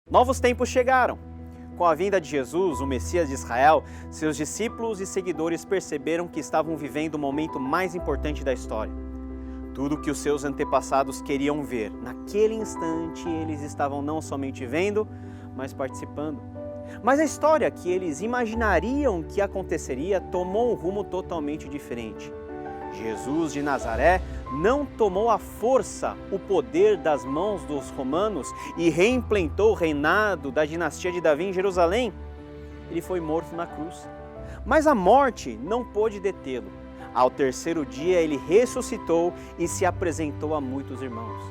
Novos tempos chegaram. Com a vinda de Jesus, o Messias de Israel, seus discípulos e seguidores perceberam que estavam vivendo o momento mais importante da história. Tudo que os seus antepassados queriam ver, naquele instante eles estavam não somente vendo, mas participando. Mas a história que eles imaginariam que aconteceria tomou um rumo totalmente diferente. Jesus de Nazaré não tomou à força o poder das mãos dos romanos e reimplantou o reinado da dinastia de Davi em Jerusalém. Ele foi morto na cruz. Mas a morte não pôde detê-lo. Ao terceiro dia ele ressuscitou e se apresentou a muitos irmãos.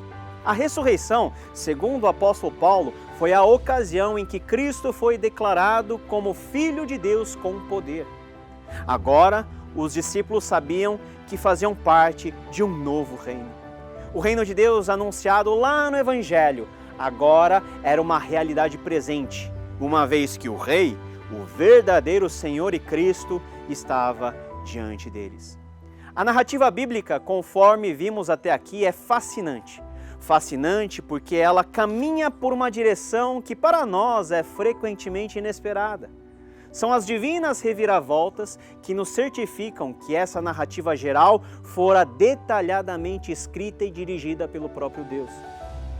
A ressurreição, segundo o apóstolo Paulo, foi a ocasião em que Cristo foi declarado como Filho de Deus com poder. Agora, os discípulos sabiam que faziam parte de um novo reino. O reino de Deus anunciado lá no Evangelho, agora era uma realidade presente, uma vez que o Rei, o verdadeiro Senhor e Cristo, estava diante deles. A narrativa bíblica, conforme vimos até aqui, é fascinante. Fascinante porque ela caminha por uma direção que para nós é frequentemente inesperada. São as divinas reviravoltas que nos certificam que essa narrativa geral fora detalhadamente escrita e dirigida pelo próprio Deus.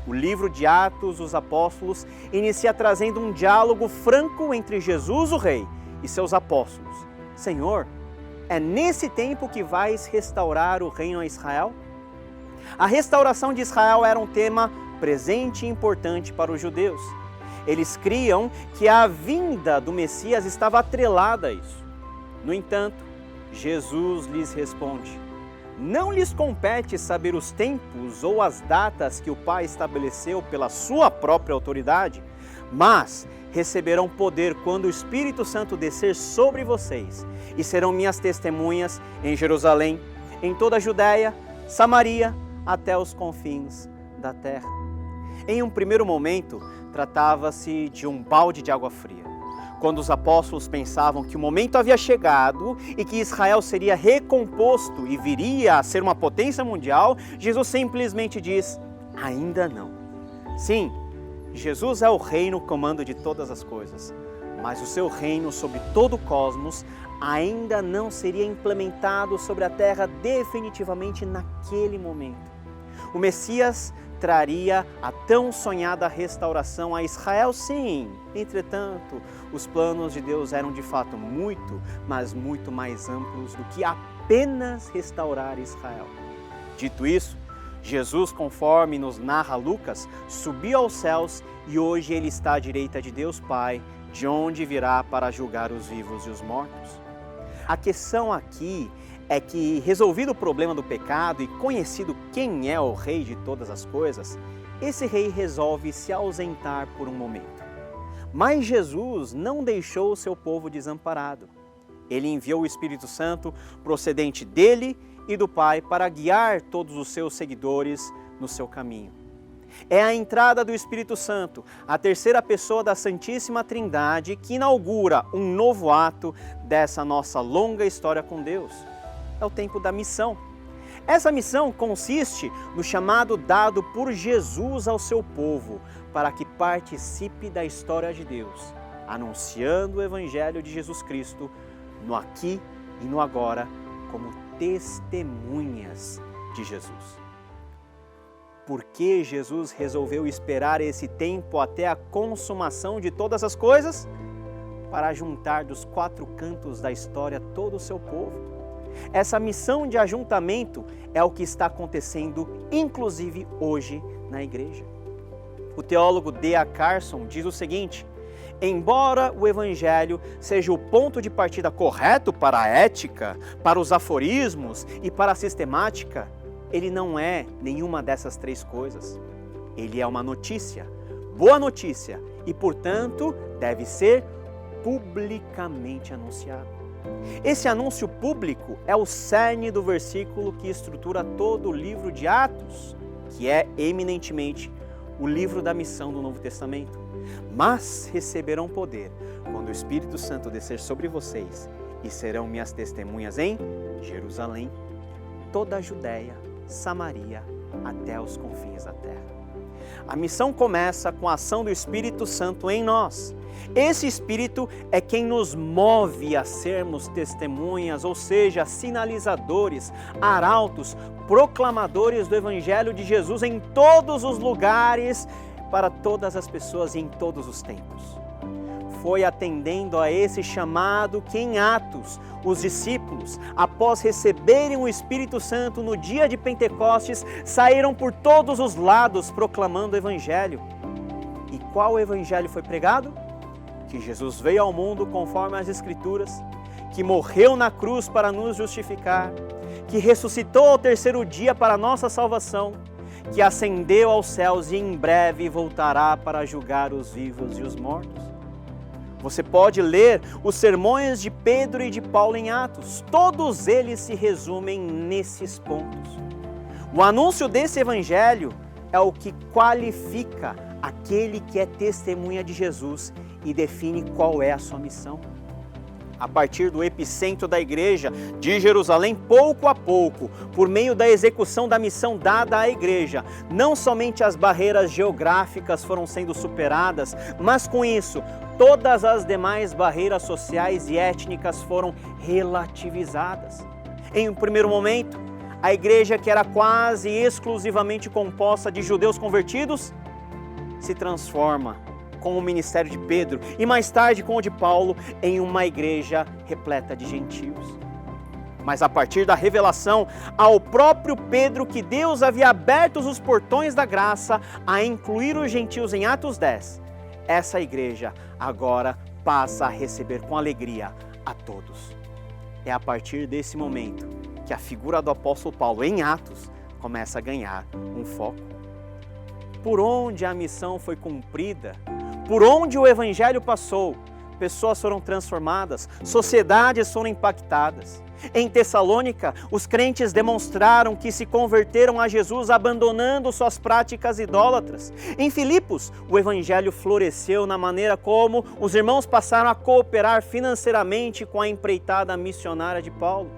O livro de Atos dos Apóstolos inicia trazendo um diálogo franco entre Jesus, o Rei, e seus apóstolos. Senhor, é nesse tempo que vais restaurar o reino a Israel? A restauração de Israel era um tema presente e importante para os judeus. Eles criam que a vinda do Messias estava atrelada a isso. No entanto, Jesus lhes responde: não lhes compete saber os tempos ou as datas que o Pai estabeleceu pela sua própria autoridade, mas receberão poder quando o Espírito Santo descer sobre vocês e serão minhas testemunhas em Jerusalém, em toda a Judéia, Samaria, até os confins da terra. Em um primeiro momento, tratava-se de um balde de água fria. Quando os apóstolos pensavam que o momento havia chegado e que Israel seria recomposto e viria a ser uma potência mundial, Jesus simplesmente diz: ainda não. Sim, Jesus é o rei no comando de todas as coisas, mas o seu reino sobre todo o cosmos ainda não seria implementado sobre a terra definitivamente naquele momento. O Messias traria a tão sonhada restauração a Israel, sim. Entretanto, os planos de Deus eram de fato muito, mas muito mais amplos do que apenas restaurar Israel. Dito isso, Jesus, conforme nos narra Lucas, subiu aos céus e hoje ele está à direita de Deus Pai, de onde virá para julgar os vivos e os mortos. A questão aqui é que, resolvido o problema do pecado e conhecido quem é o Rei de todas as coisas, esse rei resolve se ausentar por um momento. Mas Jesus não deixou o seu povo desamparado. Ele enviou o Espírito Santo procedente dele e do Pai para guiar todos os seus seguidores no seu caminho. É a entrada do Espírito Santo, a terceira pessoa da Santíssima Trindade, que inaugura um novo ato dessa nossa longa história com Deus. É o tempo da missão. Essa missão consiste no chamado dado por Jesus ao seu povo para que participe da história de Deus, anunciando o Evangelho de Jesus Cristo no aqui e no agora como testemunhas de Jesus. Por que Jesus resolveu esperar esse tempo até a consumação de todas as coisas? Para juntar dos quatro cantos da história todo o seu povo. Essa missão de ajuntamento é o que está acontecendo, inclusive hoje, na igreja. O teólogo D.A. Carson diz o seguinte: embora o Evangelho seja o ponto de partida correto para a ética, para os aforismos e para a sistemática, ele não é nenhuma dessas três coisas. Ele é uma notícia, boa notícia, e, portanto, deve ser publicamente anunciado. Esse anúncio público é o cerne do versículo que estrutura todo o livro de Atos, que é eminentemente o livro da missão do Novo Testamento. Mas receberão poder quando o Espírito Santo descer sobre vocês e serão minhas testemunhas em Jerusalém, toda a Judéia, Samaria, até os confins da terra. A missão começa com a ação do Espírito Santo em nós. Esse Espírito é quem nos move a sermos testemunhas, ou seja, sinalizadores, arautos, proclamadores do Evangelho de Jesus em todos os lugares, para todas as pessoas e em todos os tempos. Foi atendendo a esse chamado que em Atos, os discípulos, após receberem o Espírito Santo no dia de Pentecostes, saíram por todos os lados proclamando o Evangelho. E qual Evangelho foi pregado? Que Jesus veio ao mundo conforme as Escrituras, que morreu na cruz para nos justificar, que ressuscitou ao terceiro dia para a nossa salvação, que ascendeu aos céus e em breve voltará para julgar os vivos e os mortos. Você pode ler os sermões de Pedro e de Paulo em Atos, todos eles se resumem nesses pontos. O anúncio desse Evangelho é o que qualifica aquele que é testemunha de Jesus e define qual é a sua missão. A partir do epicentro da igreja de Jerusalém, pouco a pouco, por meio da execução da missão dada à igreja, não somente as barreiras geográficas foram sendo superadas, mas com isso, todas as demais barreiras sociais e étnicas foram relativizadas. Em um primeiro momento, a igreja, que era quase exclusivamente composta de judeus convertidos, se transforma com o ministério de Pedro e mais tarde com o de Paulo em uma igreja repleta de gentios. Mas a partir da revelação ao próprio Pedro que Deus havia aberto os portões da graça a incluir os gentios em Atos 10, essa igreja agora passa a receber com alegria a todos. É a partir desse momento que a figura do apóstolo Paulo em Atos começa a ganhar um foco. Por onde a missão foi cumprida, por onde o Evangelho passou, pessoas foram transformadas, sociedades foram impactadas. Em Tessalônica, os crentes demonstraram que se converteram a Jesus abandonando suas práticas idólatras. Em Filipos, o Evangelho floresceu na maneira como os irmãos passaram a cooperar financeiramente com a empreitada missionária de Paulo.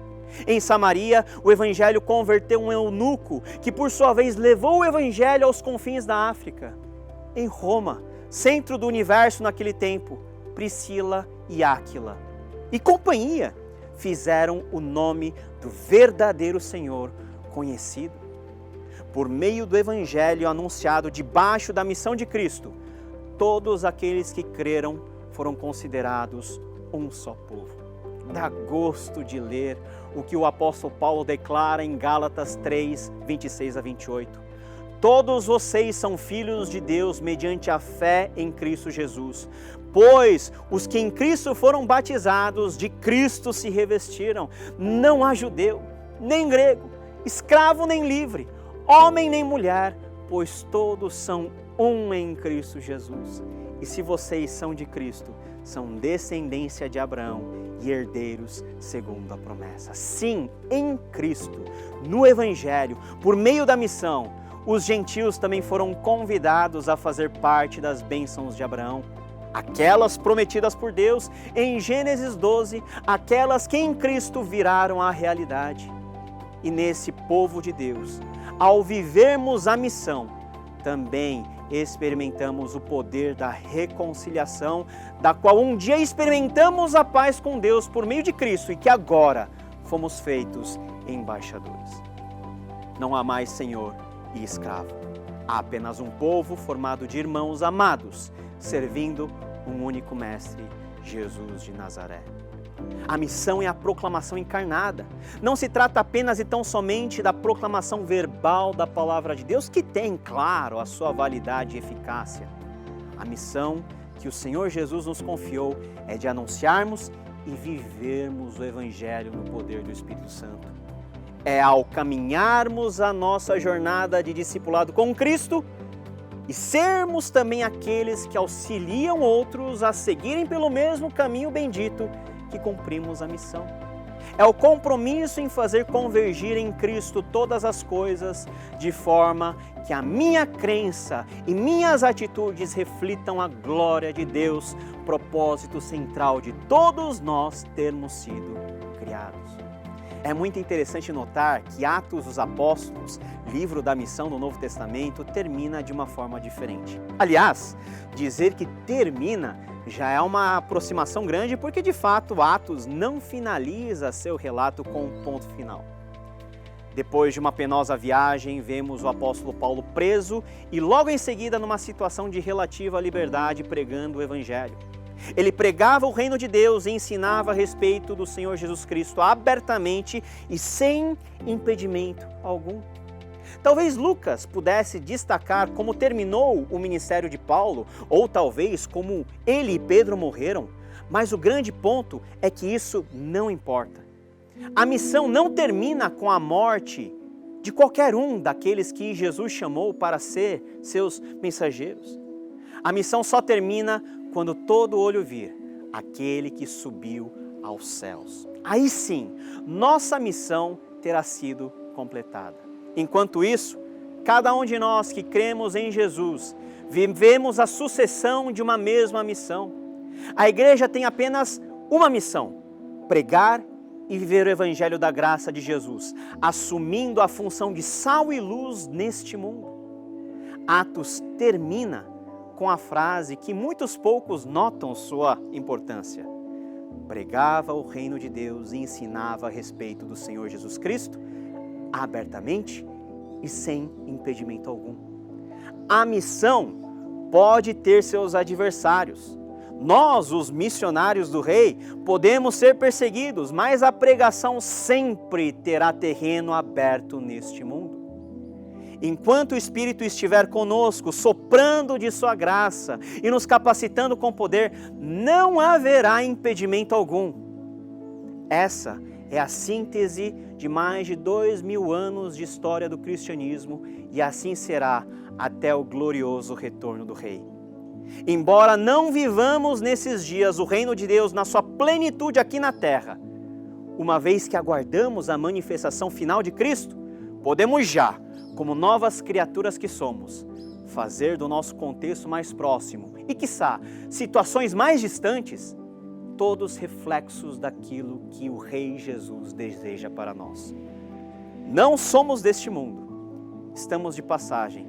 Em Samaria, o Evangelho converteu um eunuco, que por sua vez levou o Evangelho aos confins da África. Em Roma, centro do universo naquele tempo, Priscila e Áquila e companhia fizeram o nome do verdadeiro Senhor conhecido. Por meio do Evangelho anunciado debaixo da missão de Cristo, todos aqueles que creram foram considerados um só povo. Dá gosto de ler o que o apóstolo Paulo declara em Gálatas 3, 26 a 28. Todos vocês são filhos de Deus mediante a fé em Cristo Jesus, pois os que em Cristo foram batizados, de Cristo se revestiram. Não há judeu, nem grego, escravo nem livre, homem nem mulher, pois todos são um em Cristo Jesus. E se vocês são de Cristo, são descendência de Abraão e herdeiros segundo a promessa. Sim, em Cristo, no Evangelho, por meio da missão, os gentios também foram convidados a fazer parte das bênçãos de Abraão, aquelas prometidas por Deus em Gênesis 12, aquelas que em Cristo viraram a realidade. E nesse povo de Deus, ao vivermos a missão, também experimentamos o poder da reconciliação, da qual um dia experimentamos a paz com Deus por meio de Cristo e que agora fomos feitos embaixadores. Não há mais senhor e escravo. Há apenas um povo formado de irmãos amados, servindo um único mestre, Jesus de Nazaré. A missão é a proclamação encarnada. Não se trata apenas e tão somente da proclamação verbal da palavra de Deus, que tem, claro, a sua validade e eficácia. A missão que o Senhor Jesus nos confiou é de anunciarmos e vivermos o Evangelho no poder do Espírito Santo. É ao caminharmos a nossa jornada de discipulado com Cristo e sermos também aqueles que auxiliam outros a seguirem pelo mesmo caminho bendito que cumprimos a missão. É o compromisso em fazer convergir em Cristo todas as coisas, de forma que a minha crença e minhas atitudes reflitam a glória de Deus, propósito central de todos nós termos sido criados. É muito interessante notar que Atos dos Apóstolos, livro da missão do Novo Testamento, termina de uma forma diferente. Aliás, dizer que termina já é uma aproximação grande, porque de fato Atos não finaliza seu relato com um ponto final. Depois de uma penosa viagem, vemos o apóstolo Paulo preso e logo em seguida numa situação de relativa liberdade pregando o Evangelho. Ele pregava o reino de Deus e ensinava a respeito do Senhor Jesus Cristo abertamente e sem impedimento algum. Talvez Lucas pudesse destacar como terminou o ministério de Paulo, ou talvez como ele e Pedro morreram, mas o grande ponto é que isso não importa. A missão não termina com a morte de qualquer um daqueles que Jesus chamou para ser seus mensageiros. A missão só termina quando todo olho vir aquele que subiu aos céus. Aí sim, nossa missão terá sido completada. Enquanto isso, cada um de nós que cremos em Jesus, vivemos a sucessão de uma mesma missão. A igreja tem apenas uma missão: pregar e viver o Evangelho da graça de Jesus, assumindo a função de sal e luz neste mundo. Atos termina com a frase que muitos poucos notam sua importância: pregava o reino de Deus e ensinava a respeito do Senhor Jesus Cristo, abertamente e sem impedimento algum. A missão pode ter seus adversários. Nós, os missionários do rei, podemos ser perseguidos, mas a pregação sempre terá terreno aberto neste mundo. Enquanto o Espírito estiver conosco, soprando de sua graça e nos capacitando com poder, não haverá impedimento algum. Essa é a síntese de mais de 2000 anos de história do cristianismo, e assim será até o glorioso retorno do Rei. Embora não vivamos nesses dias o reino de Deus na sua plenitude aqui na terra, uma vez que aguardamos a manifestação final de Cristo, podemos já, como novas criaturas que somos, fazer do nosso contexto mais próximo e, quiçá, situações mais distantes, todos reflexos daquilo que o Rei Jesus deseja para nós. Não somos deste mundo, estamos de passagem.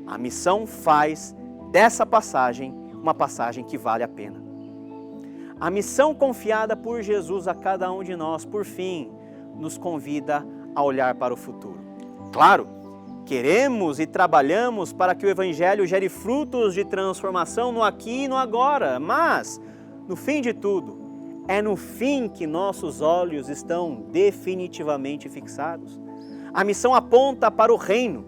A missão faz dessa passagem uma passagem que vale a pena. A missão confiada por Jesus a cada um de nós, por fim, nos convida a olhar para o futuro. Claro, queremos e trabalhamos para que o Evangelho gere frutos de transformação no aqui e no agora, mas, no fim de tudo, é no fim que nossos olhos estão definitivamente fixados. A missão aponta para o reino,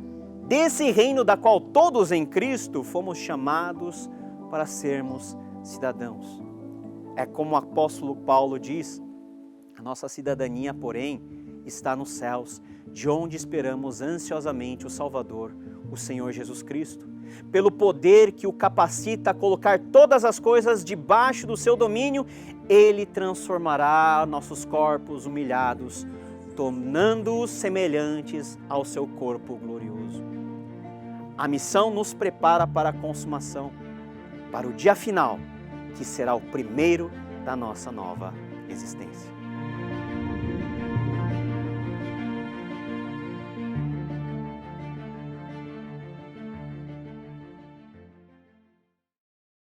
desse reino da qual todos em Cristo fomos chamados para sermos cidadãos. É como o apóstolo Paulo diz: a nossa cidadania, porém, está nos céus, de onde esperamos ansiosamente o Salvador, o Senhor Jesus Cristo. Pelo poder que o capacita a colocar todas as coisas debaixo do seu domínio, Ele transformará nossos corpos humilhados, tornando-os semelhantes ao seu corpo glorioso. A missão nos prepara para a consumação, para o dia final, que será o primeiro da nossa nova existência.